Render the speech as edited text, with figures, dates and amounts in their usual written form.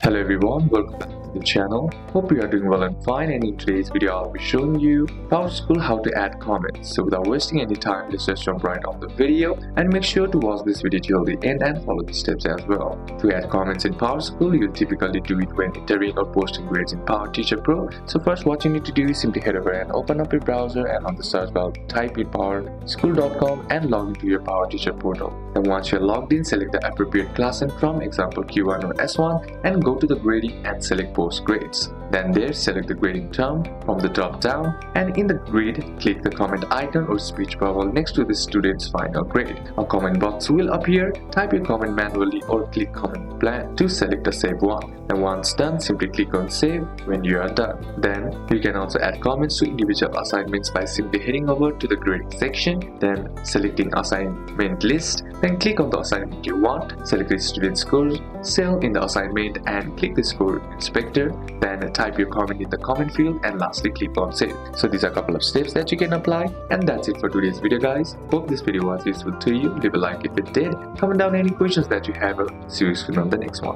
Hello everyone, welcome back to the channel. Hope you are doing well and fine, and in today's video I'll be showing you PowerSchool how to add comments. So without wasting any time, let's just jump right on the video and make sure to watch this video till the end and follow the steps as well. To add comments in PowerSchool, you'll typically do it when entering or posting grades in Power Teacher Pro. So first, what you need to do is simply head over and open up your browser, and on the search bar type in powerschool.com and log into your Power Teacher portal. Then once you're logged in, select the appropriate class and from example Q1 or S1 and go to the grading and select post grades. Then there, select the grading term from the drop down, and in the grid click the comment icon or speech bubble next to the student's final grade. A comment box will appear. Type your comment manually or click comment plan to select a save one. And once done, simply click on save when you are done. Then you can also add comments to individual assignments by simply heading over to the grading section, then selecting assignment list, then click on the assignment you want, select the student score cell in the assignment and click the score inspector, then type your comment in the comment field and lastly click on save. So these are a couple of steps that you can apply, and that's it for today's video guys. Hope this video was useful to you. Leave a like if it did, comment down any questions that you have. See you soon on the next one.